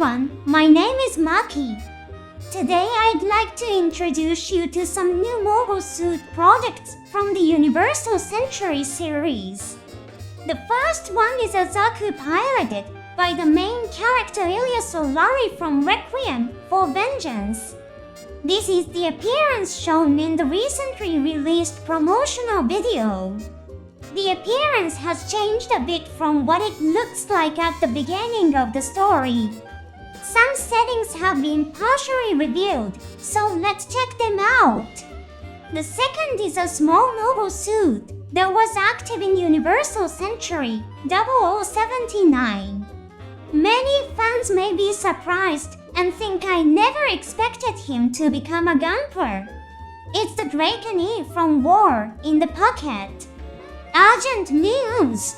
everyone, my name is Maki. Today I'd like to introduce you to some new mobile suit products from the Universal Century series. The first one is a Zaku piloted by the main character Ilya Solari from Requiem for Vengeance. This is the appearance shown in the recently released promotional video. The appearance has changed a bit from what it looks like at the beginning of the story. Some settings have been partially revealed, so let's check them out. The second is a small mobile suit that was active in Universal Century 0079. Many fans may be surprised and think I never expected him to become a gunper. It's the Draken E from War in the Pocket. Urgent news!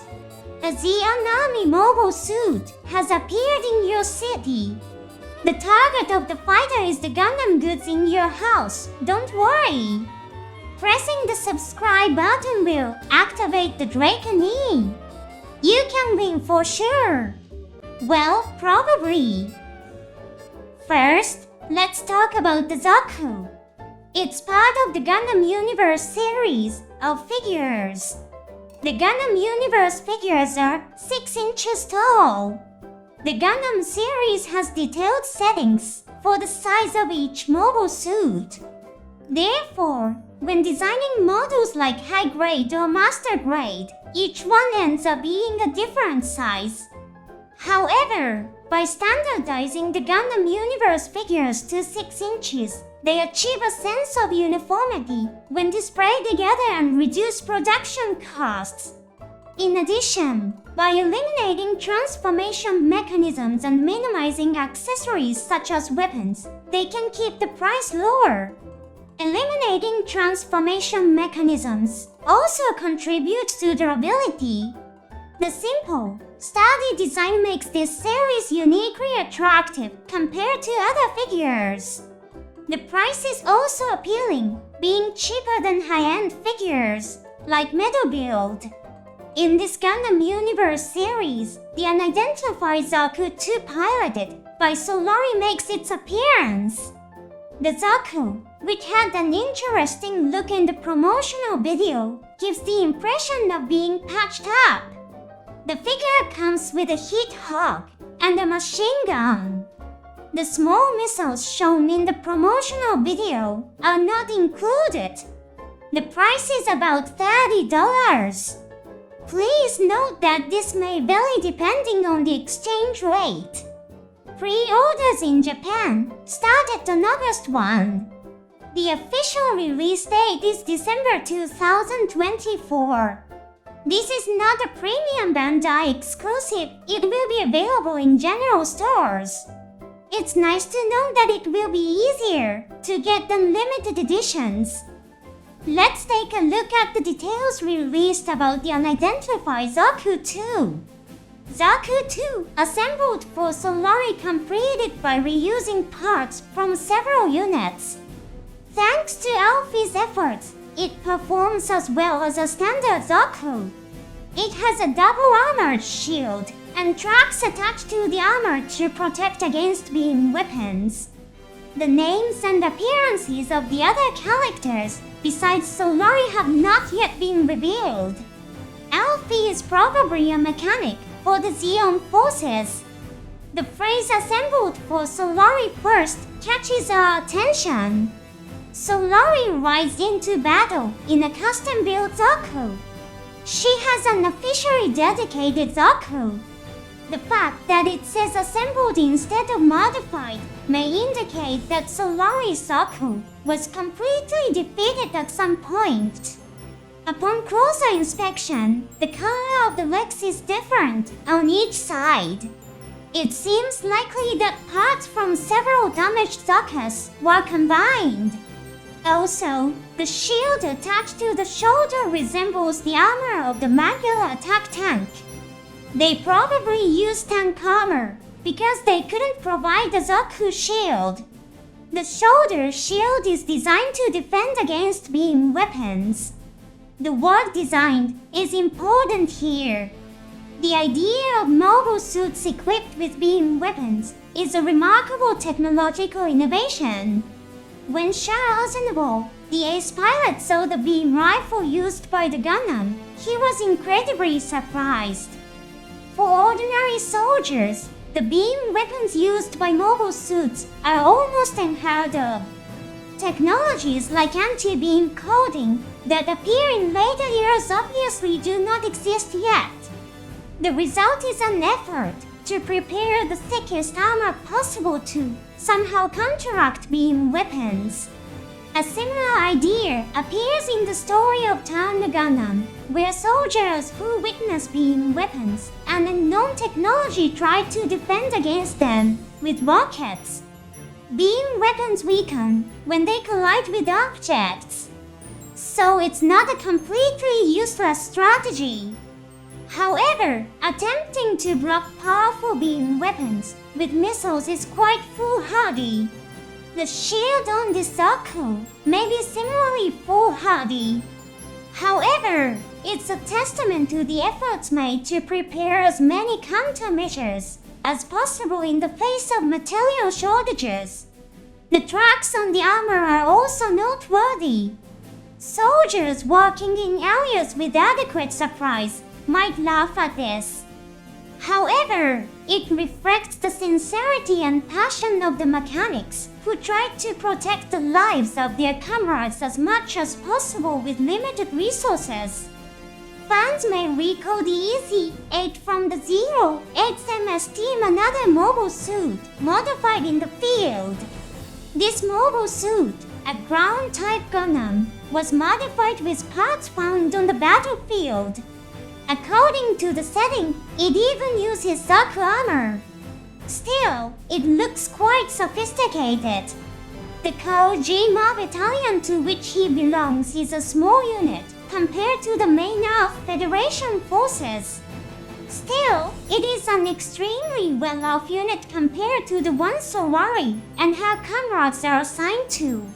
A Zianami mobile suit has appeared in your city. The target of the fighter is the Gundam goods in your house, don't worry. Pressing the subscribe button will activate the Draken E. You can win for sure. Well, probably. First, let's talk about the Zaku. It's part of the Gundam Universe series of figures. The Gundam Universe figures are 6 inches tall. The Gundam series has detailed settings for the size of each mobile suit. Therefore, when designing models like high grade or master grade, each one ends up being a different size. However, by standardizing the Gundam Universe figures to 6 inches, they achieve a sense of uniformity when displayed together and reduce production costs. In addition, by eliminating transformation mechanisms and minimizing accessories such as weapons, they can keep the price lower. Eliminating transformation mechanisms also contributes to durability. The simple, sturdy design makes this series uniquely attractive compared to other figures. The price is also appealing, being cheaper than high-end figures, like Metal Build. In this Gundam Universe series, the unidentified Zaku 2 piloted by Solari makes its appearance. The Zaku, which had an interesting look in the promotional video, gives the impression of being patched up. The figure comes with a heat hog and a machine gun. The small missiles shown in the promotional video are not included. The price is about $30. Please note that this may vary depending on the exchange rate. Pre-orders in Japan started on August 1. The official release date is December 2024. This is not a premium Bandai exclusive. It will be available in general stores. It's nice to know that it will be easier to get than limited editions. Let's take a look at the details released about the unidentified Zaku 2. Zaku 2, assembled for Solari, completed by reusing parts from several units. Thanks to Alfie's efforts, it performs as well as a standard Zaku. It has a double armored shield and tracks attached to the armor to protect against beam weapons. The names and appearances of the other characters besides Solari have not yet been revealed. Alfie is probably a mechanic for the Zeon forces. The phrase assembled for Solari first catches our attention. Solari rides into battle in a custom-built Zaku. She has an officially dedicated Zaku. The fact that it says assembled instead of modified may indicate that Solari's Zaku was completely defeated at some point. Upon closer inspection, the color of the legs is different on each side. It seems likely that parts from several damaged Zakus were combined. Also, the shield attached to the shoulder resembles the armor of the Magula attack tank. They probably used tank armor because they couldn't provide a Zaku shield. The shoulder shield is designed to defend against beam weapons. The word designed is important here. The idea of mobile suits equipped with beam weapons is a remarkable technological innovation. When Shah Aznavour, the ace pilot, saw the beam rifle used by the Gundam, he was incredibly surprised. For ordinary soldiers, the beam weapons used by mobile suits are almost unheard of. Technologies like anti-beam coating that appear in later years obviously do not exist yet. The result is an effort to prepare the thickest armor possible to somehow counteract beam weapons. A similar idea appears in the story of Turn the Gundam, where soldiers who witness beam weapons and unknown technology try to defend against them with rockets. Beam weapons weaken when they collide with objects, so it's not a completely useless strategy. However, attempting to block powerful beam weapons with missiles is quite foolhardy. The shield on this Zaku may be similarly foolhardy. However, it's a testament to the efforts made to prepare as many countermeasures as possible in the face of material shortages. The tracks on the armor are also noteworthy. Soldiers working in areas with adequate supplies might laugh at this. However, it reflects the sincerity and passion of the mechanics who tried to protect the lives of their comrades as much as possible with limited resources. Fans may recall the EZ-8 from the Zero-8MS team, another mobile suit modified in the field. This mobile suit, a ground-type Gundam, was modified with parts found on the battlefield. According to the setting, it even uses Zaku armor. Still, it looks quite sophisticated. The Kojima battalion to which he belongs is a small unit compared to the main Earth Federation forces. Still, it is an extremely well-off unit compared to the one Solari and her comrades are assigned to.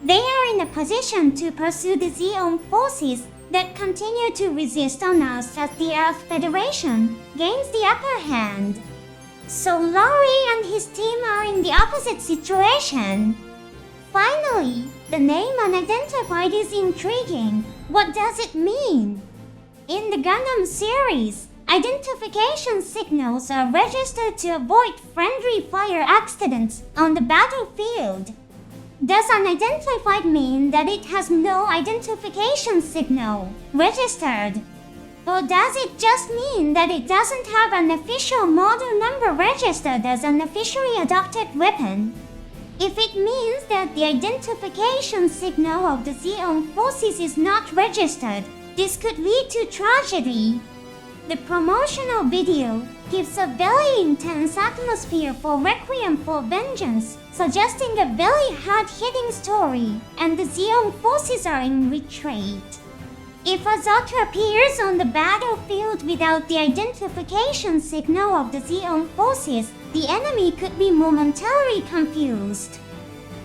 They are in a position to pursue the Zeon forces that continue to resist on Earth as the Earth Federation gains the upper hand. Solari and his team are in the opposite situation. Finally, the name unidentified is intriguing. What does it mean? In the Gundam series, identification signals are registered to avoid friendly fire accidents on the battlefield. Does unidentified mean that it has no identification signal registered? Or does it just mean that it doesn't have an official model number registered as an officially adopted weapon? If it means that the identification signal of the Zeon forces is not registered, this could lead to tragedy. The promotional video gives a very intense atmosphere for Requiem for Vengeance, suggesting a very hard-hitting story, and the Zeon forces are in retreat. If a Zaku appears on the battlefield without the identification signal of the Zeon forces, the enemy could be momentarily confused.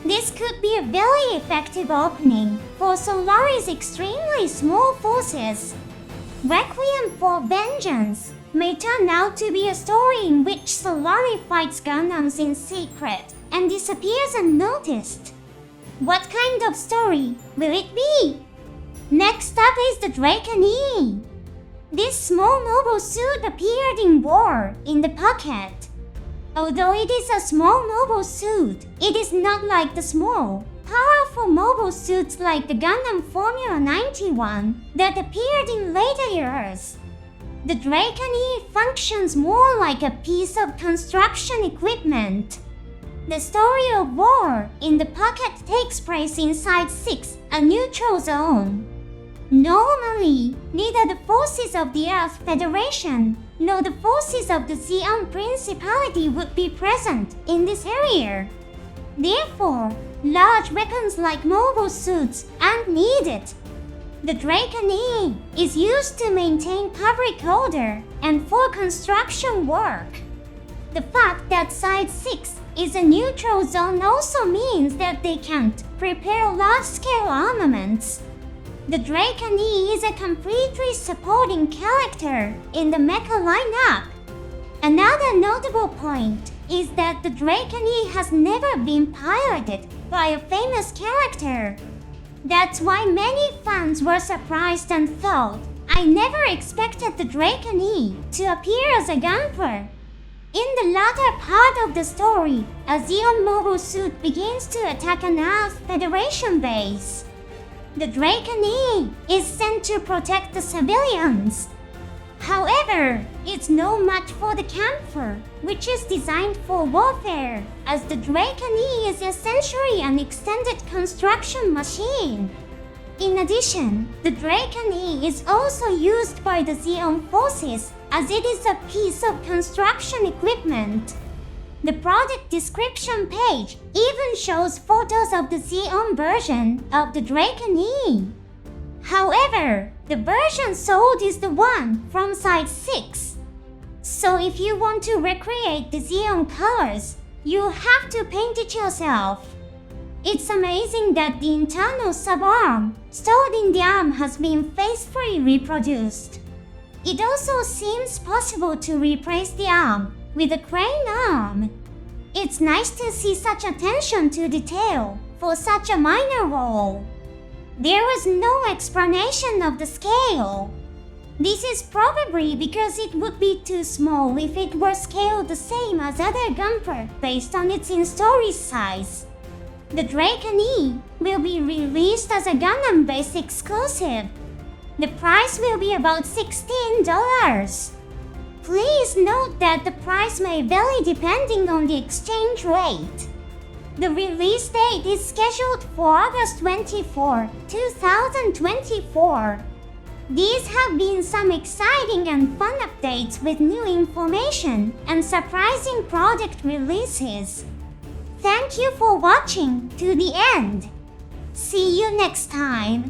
This could be a very effective opening for Solari's extremely small forces. Requiem for Vengeance may turn out to be a story in which Solari fights Gundams in secret and disappears unnoticed. What kind of story will it be? Next up is the Draken E. This small mobile suit appeared in War in the Pocket. Although it is a small mobile suit, it is not like the small, powerful mobile suits like the Gundam Formula 91 that appeared in later years. The Draken E functions more like a piece of construction equipment. The story of War in the Pocket takes place inside 6, a neutral zone. Normally, neither the forces of the Earth Federation nor the forces of the Zeon Principality would be present in this area. Therefore, large weapons like mobile suits aren't needed. The Draken E is used to maintain public order and for construction work. The fact that Side 6 is a neutral zone also means that they can't prepare large-scale armaments. The Draken E is a completely supporting character in the mecha lineup. Another notable point is that the Draken E has never been piloted by a famous character. That's why many fans were surprised and thought, I never expected the Draken E to appear as a Gunper. In the latter part of the story, a Zeon mobile suit begins to attack an Earth Federation base. The Draken E is sent to protect the civilians. However, it's no match for the camper, which is designed for warfare, as the Draken E is essentially an extended construction machine. In addition, the Draken E is also used by the Zeon forces, as it is a piece of construction equipment. The product description page even shows photos of the Zeon version of the Draken E. However, the version sold is the one from size 6. So if you want to recreate the Zeon colors, you have to paint it yourself. It's amazing that the internal subarm stored in the arm has been faithfully reproduced. It also seems possible to replace the arm with a crane arm. It's nice to see such attention to detail for such a minor role. There was no explanation of the scale. This is probably because it would be too small if it were scaled the same as other Gunper based on its in-story size. The Draken E will be released as a Gundam base exclusive. The price will be about $16. Please note that the price may vary depending on the exchange rate. The release date is scheduled for August 24, 2024. These have been some exciting and fun updates with new information and surprising product releases. Thank you for watching to the end. See you next time.